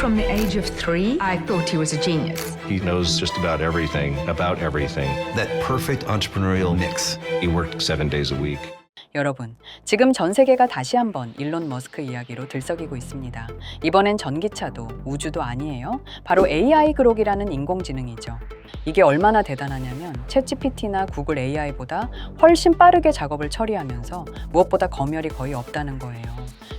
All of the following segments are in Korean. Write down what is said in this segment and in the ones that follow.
From the age of 3, I thought he was a genius. He knows just about everything. That perfect entrepreneurial mix. He worked 7 days a week. 여러분, 지금 전 세계가 다시 한번 일론 머스크 이야기로 들썩이고 있습니다. 이번엔 전기차도 우주도 아니에요. 바로 AI 그록이라는 인공지능이죠. 이게 얼마나 대단하냐면 챗GPT나 구글 AI보다 훨씬 빠르게 작업을 처리하면서 무엇보다 검열이 거의 없다는 거예요.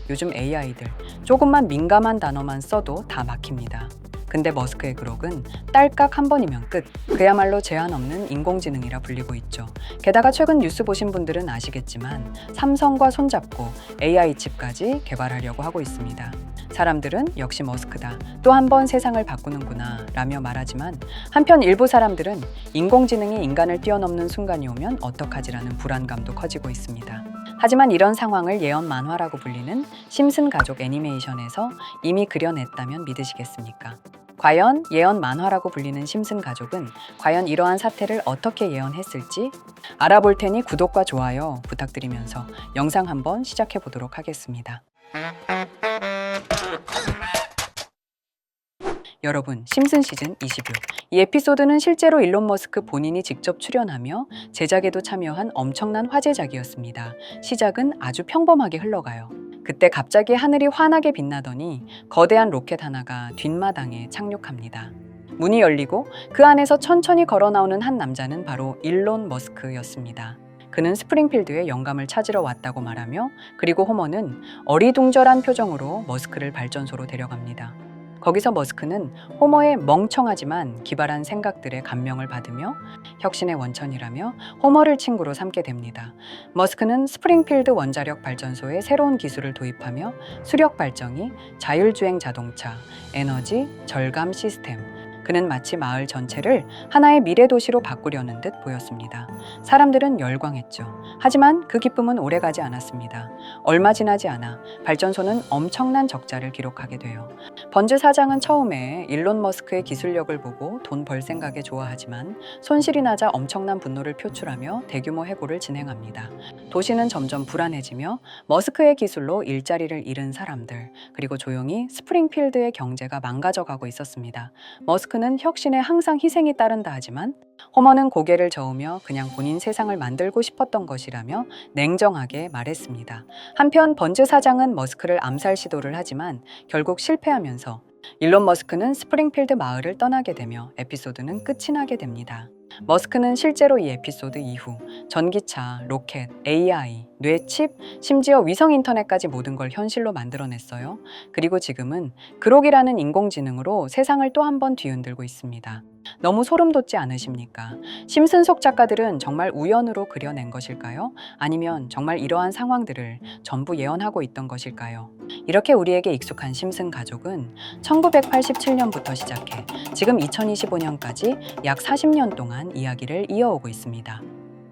요즘 AI들 조금만 민감한 단어만 써도 다 막힙니다. 근데 머스크의 그록은 딸깍 한 번이면 끝. 그야말로 제한 없는 인공지능이라 불리고 있죠. 게다가 최근 뉴스 보신 분들은 아시겠지만 삼성과 손잡고 AI 칩까지 개발하려고 하고 있습니다. 사람들은 역시 머스크다. 또 한 번 세상을 바꾸는구나 라며 말하지만 한편 일부 사람들은 인공지능이 인간을 뛰어넘는 순간이 오면 어떡하지라는 불안감도 커지고 있습니다. 하지만 이런 상황을 예언 만화라고 불리는 심슨 가족 애니메이션에서 이미 그려냈다면 믿으시겠습니까? 과연 예언 만화라고 불리는 심슨 가족은 과연 이러한 사태를 어떻게 예언했을지 알아볼 테니 구독과 좋아요 부탁드리면서 영상 한번 시작해 보도록 하겠습니다. 여러분, 심슨 시즌 26. 이 에피소드는 실제로 일론 머스크 본인이 직접 출연하며 제작에도 참여한 엄청난 화제작이었습니다. 시작은 아주 평범하게 흘러가요. 그때 갑자기 하늘이 환하게 빛나더니 거대한 로켓 하나가 뒷마당에 착륙합니다. 문이 열리고 그 안에서 천천히 걸어 나오는 한 남자는 바로 일론 머스크였습니다. 그는 스프링필드에 영감을 찾으러 왔다고 말하며 그리고 호머는 어리둥절한 표정으로 머스크를 발전소로 데려갑니다. 거기서 머스크는 호머의 멍청하지만 기발한 생각들에 감명을 받으며 혁신의 원천이라며 호머를 친구로 삼게 됩니다. 머스크는 스프링필드 원자력 발전소에 새로운 기술을 도입하며 수력 발전기, 자율주행 자동차, 에너지 절감 시스템, 그는 마치 마을 전체를 하나의 미래 도시로 바꾸려는 듯 보였습니다. 사람들은 열광했죠. 하지만 그 기쁨은 오래가지 않았습니다. 얼마 지나지 않아 발전소는 엄청난 적자를 기록하게 돼요. 번즈 사장은 처음에 일론 머스크의 기술력을 보고 돈 벌 생각에 좋아하지만 손실이 나자 엄청난 분노를 표출하며 대규모 해고를 진행합니다. 도시는 점점 불안해지며 머스크의 기술로 일자리를 잃은 사람들, 그리고 조용히 스프링필드의 경제가 망가져가고 있었습니다. 머스크는 혁신에 항상 희생이 따른다 하지만 호머는 고개를 저으며 그냥 본인 세상을 만들고 싶었던 것이라며 냉정하게 말했습니다. 한편 번즈 사장은 머스크를 암살 시도를 하지만 결국 실패하면서 일론 머스크는 스프링필드 마을을 떠나게 되며 에피소드는 끝이 나게 됩니다. 머스크는 실제로 이 에피소드 이후 전기차, 로켓, AI, 뇌칩, 심지어 위성 인터넷까지 모든 걸 현실로 만들어냈어요. 그리고 지금은 그록이라는 인공지능으로 세상을 또 한 번 뒤흔들고 있습니다. 너무 소름 돋지 않으십니까? 심슨 속 작가들은 정말 우연으로 그려낸 것일까요? 아니면 정말 이러한 상황들을 전부 예언하고 있던 것일까요? 이렇게 우리에게 익숙한 심슨 가족은 1987년부터 시작해 지금 2025년까지 약 40년 동안 이야기를 이어오고 있습니다.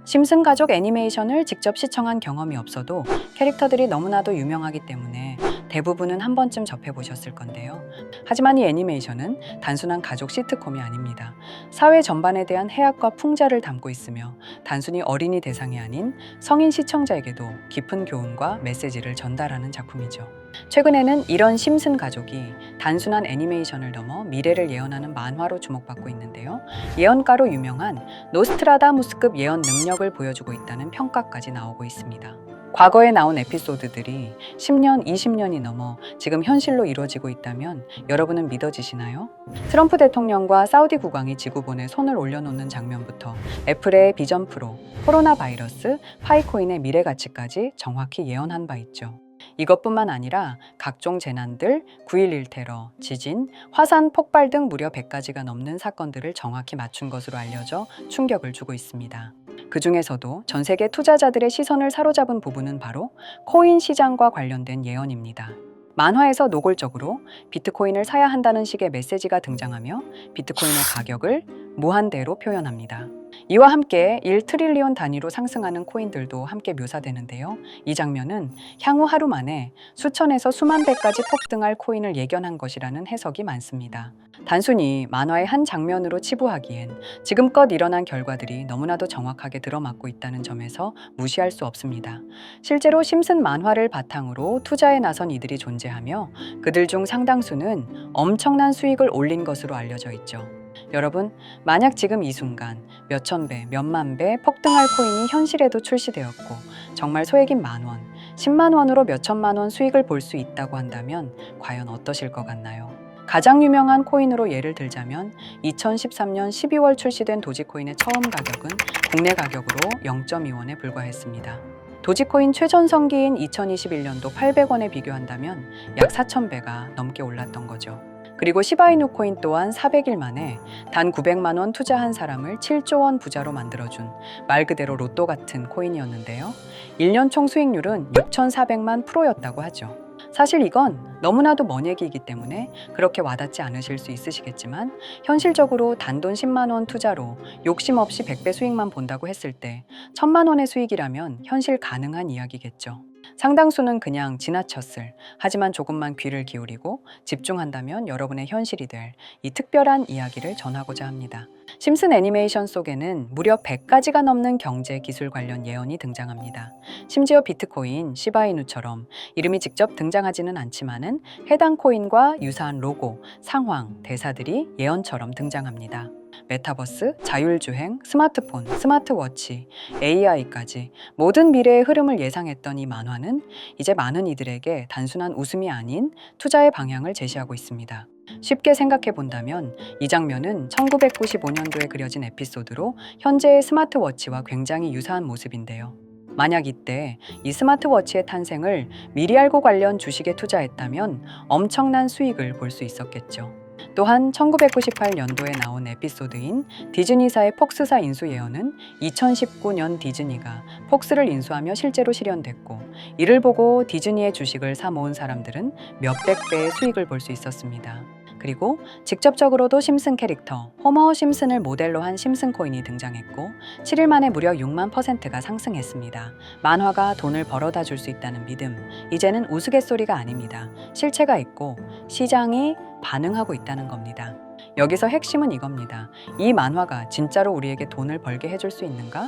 심슨 가족 애니메이션을 직접 시청한 경험이 없어도 캐릭터들이 너무나도 유명하기 때문에 대부분은 한 번쯤 접해보셨을 건데요. 하지만 이 애니메이션은 단순한 가족 시트콤이 아닙니다. 사회 전반에 대한 해악과 풍자를 담고 있으며 단순히 어린이 대상이 아닌 성인 시청자에게도 깊은 교훈과 메시지를 전달하는 작품이죠. 최근에는 이런 심슨 가족이 단순한 애니메이션을 넘어 미래를 예언하는 만화로 주목받고 있는데요. 예언가로 유명한 노스트라다무스급 예언 능력을 보여주고 있다는 평가까지 나오고 있습니다. 과거에 나온 에피소드들이 10년, 20년이 넘어 지금 현실로 이루어지고 있다면 여러분은 믿어지시나요? 트럼프 대통령과 사우디 국왕이 지구본에 손을 올려놓는 장면부터 애플의 비전 프로, 코로나 바이러스, 파이코인의 미래 가치까지 정확히 예언한 바 있죠. 이것뿐만 아니라 각종 재난들, 9.11 테러, 지진, 화산 폭발 등 무려 100가지가 넘는 사건들을 정확히 맞춘 것으로 알려져 충격을 주고 있습니다. 그 중에서도 전 세계 투자자들의 시선을 사로잡은 부분은 바로 코인 시장과 관련된 예언입니다. 만화에서 노골적으로 비트코인을 사야 한다는 식의 메시지가 등장하며 비트코인의 가격을 무한대로 표현합니다. 이와 함께 1트릴리온 단위로 상승하는 코인들도 함께 묘사되는데요. 이 장면은 향후 하루 만에 수천에서 수만 배까지 폭등할 코인을 예견한 것이라는 해석이 많습니다. 단순히 만화의 한 장면으로 치부하기엔 지금껏 일어난 결과들이 너무나도 정확하게 들어맞고 있다는 점에서 무시할 수 없습니다. 실제로 심슨 만화를 바탕으로 투자에 나선 이들이 존재하며 그들 중 상당수는 엄청난 수익을 올린 것으로 알려져 있죠. 여러분, 만약 지금 이 순간 몇천 배, 몇만 배 폭등할 코인이 현실에도 출시되었고 정말 소액인 만원, 10만 원으로 몇천만 원 수익을 볼 수 있다고 한다면 과연 어떠실 것 같나요? 가장 유명한 코인으로 예를 들자면 2013년 12월 출시된 도지코인의 처음 가격은 국내 가격으로 0.2원에 불과했습니다. 도지코인 최전성기인 2021년도 800원에 비교한다면 약 4,000배가 넘게 올랐던 거죠. 그리고 시바이누 코인 또한 400일 만에 단 900만 원 투자한 사람을 7조 원 부자로 만들어준 말 그대로 로또 같은 코인이었는데요. 1년 총 수익률은 6,400만 %였다고 하죠. 사실 이건 너무나도 먼 얘기이기 때문에 그렇게 와닿지 않으실 수 있으시겠지만 현실적으로 단돈 10만 원 투자로 욕심 없이 100배 수익만 본다고 했을 때 1,000만 원의 수익이라면 현실 가능한 이야기겠죠. 상당수는 그냥 지나쳤을, 하지만 조금만 귀를 기울이고 집중한다면 여러분의 현실이 될 이 특별한 이야기를 전하고자 합니다. 심슨 애니메이션 속에는 무려 100가지가 넘는 경제 기술 관련 예언이 등장합니다. 심지어 비트코인, 시바이누처럼 이름이 직접 등장하지는 않지만은 해당 코인과 유사한 로고, 상황, 대사들이 예언처럼 등장합니다. 메타버스, 자율주행, 스마트폰, 스마트워치, AI까지 모든 미래의 흐름을 예상했던 이 만화는 이제 많은 이들에게 단순한 웃음이 아닌 투자의 방향을 제시하고 있습니다. 쉽게 생각해 본다면 이 장면은 1995년도에 그려진 에피소드로 현재의 스마트워치와 굉장히 유사한 모습인데요. 만약 이때 이 스마트워치의 탄생을 미리 알고 관련 주식에 투자했다면 엄청난 수익을 볼 수 있었겠죠. 또한 1998년도에 나온 에피소드인 디즈니사의 폭스사 인수 예언은 2019년 디즈니가 폭스를 인수하며 실제로 실현됐고, 이를 보고 디즈니의 주식을 사 모은 사람들은 몇백 배의 수익을 볼 수 있었습니다. 그리고 직접적으로도 심슨 캐릭터 호머 심슨을 모델로 한 심슨 코인이 등장했고 7일 만에 무려 6만 %가 상승했습니다. 만화가 돈을 벌어다 줄 수 있다는 믿음, 이제는 우스갯소리가 아닙니다. 실체가 있고 시장이 반응하고 있다는 겁니다. 여기서 핵심은 이겁니다. 이 만화가 진짜로 우리에게 돈을 벌게 해줄 수 있는가?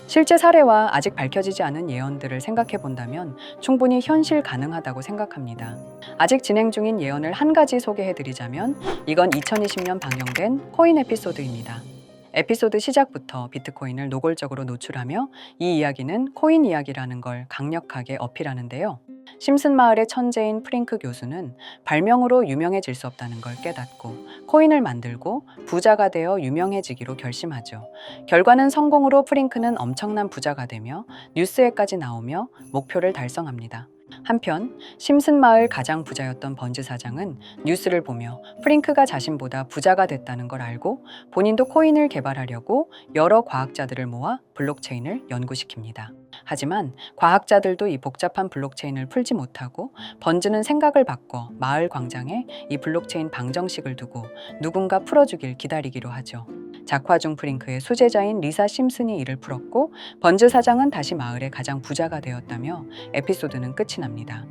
실제 사례와 아직 밝혀지지 않은 예언들을 생각해 본다면 충분히 현실 가능하다고 생각합니다. 아직 진행 중인 예언을 한 가지 소개해 드리자면 이건 2020년 방영된 코인 에피소드입니다. 에피소드 시작부터 비트코인을 노골적으로 노출하며 이 이야기는 코인 이야기라는 걸 강력하게 어필하는데요. 심슨 마을의 천재인 프링크 교수는 발명으로 유명해질 수 없다는 걸 깨닫고 코인을 만들고 부자가 되어 유명해지기로 결심하죠. 결과는 성공으로 프링크는 엄청난 부자가 되며 뉴스에까지 나오며 목표를 달성합니다. 한편 심슨 마을 가장 부자였던 번즈 사장은 뉴스를 보며 프링크가 자신보다 부자가 됐다는 걸 알고 본인도 코인을 개발하려고 여러 과학자들을 모아 블록체인을 연구시킵니다. 하지만 과학자들도 이 복잡한 블록체인을 풀지 못하고 번즈는 생각을 바꿔 마을 광장에 이 블록체인 방정식을 두고 누군가 풀어주길 기다리기로 하죠. 작화 중 프링크의 수제자인 리사 심슨이 이를 풀었고 번즈 사장은 다시 마을의 가장 부자가 되었다며 에피소드는 끝이 납니다.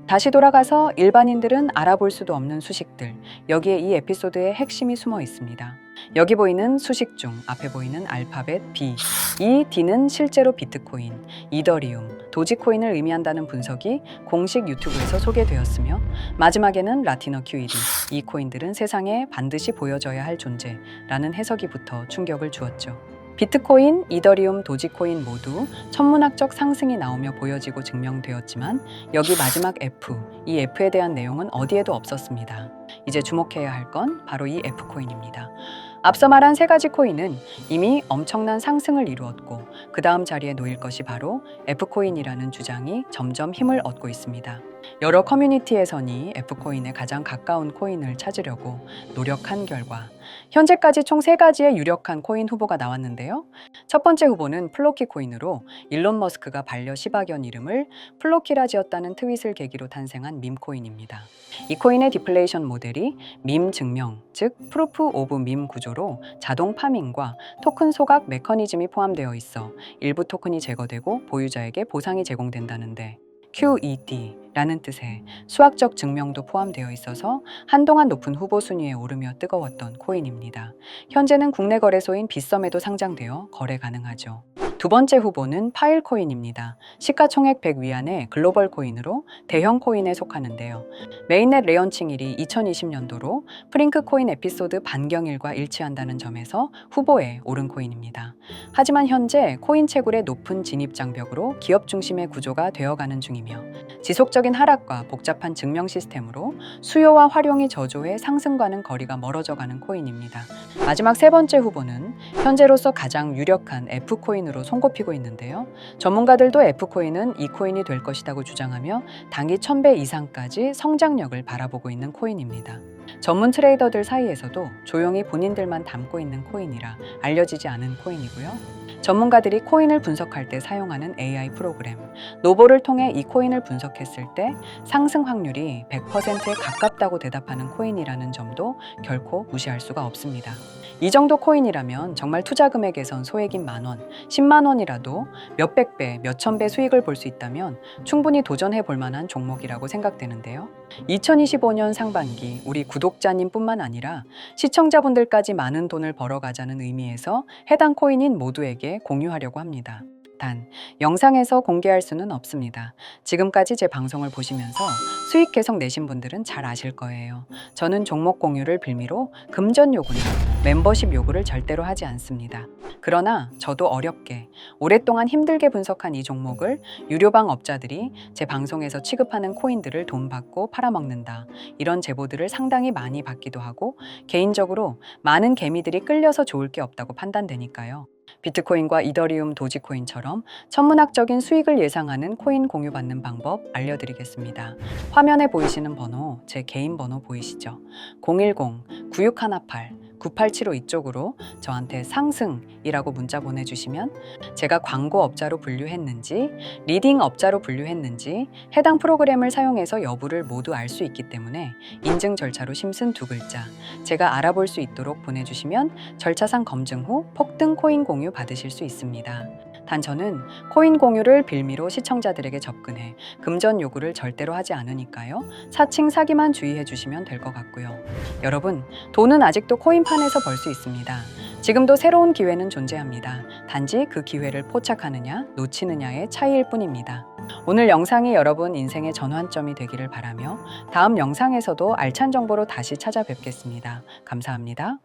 다시 돌아가서 일반인들은 알아볼 수도 없는 수식들, 여기에 이 에피소드의 핵심이 숨어 있습니다. 여기 보이는 수식 중 앞에 보이는 알파벳 B, 이 D는 실제로 비트코인, 이더리움, 도지코인을 의미한다는 분석이 공식 유튜브에서 소개되었으며 마지막에는 라티너 QED, 이 코인들은 세상에 반드시 보여져야 할 존재라는 해석이 붙어 충격을 주었죠. 비트코인, 이더리움, 도지코인 모두 천문학적 상승이 나오며 보여지고 증명되었지만 여기 마지막 F, 이 F에 대한 내용은 어디에도 없었습니다. 이제 주목해야 할 건 바로 이 F코인입니다. 앞서 말한 세 가지 코인은 이미 엄청난 상승을 이루었고 그 다음 자리에 놓일 것이 바로 F코인이라는 주장이 점점 힘을 얻고 있습니다. 여러 커뮤니티에서니 F코인에 가장 가까운 코인을 찾으려고 노력한 결과 현재까지 총 3가지의 유력한 코인 후보가 나왔는데요. 첫 번째 후보는 플로키 코인으로 일론 머스크가 반려 시바견 이름을 플로키라 지었다는 트윗을 계기로 탄생한 밈코인입니다. 이 코인의 디플레이션 모델이 밈 증명, 즉 프루프 오브 밈 구조로 자동 파밍과 토큰 소각 메커니즘이 포함되어 있어 일부 토큰이 제거되고 보유자에게 보상이 제공된다는데 QED라는 뜻의 수학적 증명도 포함되어 있어서 한동안 높은 후보 순위에 오르며 뜨거웠던 코인입니다. 현재는 국내 거래소인 빗썸에도 상장되어 거래 가능하죠. 두 번째 후보는 파일코인입니다. 시가총액 100 위안의 글로벌 코인으로 대형 코인에 속하는데요. 메인넷 레언칭일이 2020년도로 프링크 코인 에피소드 반경일과 일치한다는 점에서 후보에 오른 코인입니다. 하지만 현재 코인 채굴의 높은 진입 장벽으로 기업 중심의 구조가 되어가는 중이며 지속적인 하락과 복잡한 증명 시스템으로 수요와 활용이 저조해 상승과는 거리가 멀어져가는 코인입니다. 마지막 세 번째 후보는 현재로서 가장 유력한 F코인으로 손꼽히고 있는데요. 전문가들도 F코인은 이 코인이 될 것이라고 주장하며 단기 1000배 이상까지 성장력을 바라보고 있는 코인입니다. 전문 트레이더들 사이에서도 조용히 본인들만 담고 있는 코인이라 알려지지 않은 코인이고요. 전문가들이 코인을 분석할 때 사용하는 AI 프로그램 노보를 통해 이 코인을 분석했을 때 상승 확률이 100%에 가깝다고 대답하는 코인이라는 점도 결코 무시할 수가 없습니다. 이 정도 코인이라면 정말 투자 금액에선 소액인 만원, 10만 원이라도 몇백 배, 몇천 배 수익을 볼 수 있다면 충분히 도전해 볼 만한 종목이라고 생각되는데요. 2025년 상반기 우리 구독자님뿐만 아니라 시청자분들까지 많은 돈을 벌어가자는 의미에서 해당 코인인 모두에게 공유하려고 합니다. 단, 영상에서 공개할 수는 없습니다. 지금까지 제 방송을 보시면서 수익 계속 내신 분들은 잘 아실 거예요. 저는 종목 공유를 빌미로 금전 요구나 멤버십 요구를 절대로 하지 않습니다. 그러나 저도 어렵게 오랫동안 힘들게 분석한 이 종목을 유료방 업자들이 제 방송에서 취급하는 코인들을 돈 받고 팔아먹는다. 이런 제보들을 상당히 많이 받기도 하고 개인적으로 많은 개미들이 끌려서 좋을 게 없다고 판단되니까요. 비트코인과 이더리움, 도지코인처럼 천문학적인 수익을 예상하는 코인 공유받는 방법 알려드리겠습니다. 화면에 보이시는 번호, 제 개인 번호 보이시죠? 010-9618-9875 이쪽으로 저한테 상승이라고 문자 보내주시면 제가 광고 업자로 분류했는지, 리딩 업자로 분류했는지 해당 프로그램을 사용해서 여부를 모두 알 수 있기 때문에 인증 절차로 심슨 2글자 제가 알아볼 수 있도록 보내주시면 절차상 검증 후 폭등 코인 공유 받으실 수 있습니다. 단 저는 코인 공유를 빌미로 시청자들에게 접근해 금전 요구를 절대로 하지 않으니까요. 사칭 사기만 주의해 주시면 될 것 같고요. 여러분, 돈은 아직도 코인판에서 벌 수 있습니다. 지금도 새로운 기회는 존재합니다. 단지 그 기회를 포착하느냐, 놓치느냐의 차이일 뿐입니다. 오늘 영상이 여러분 인생의 전환점이 되기를 바라며 다음 영상에서도 알찬 정보로 다시 찾아뵙겠습니다. 감사합니다.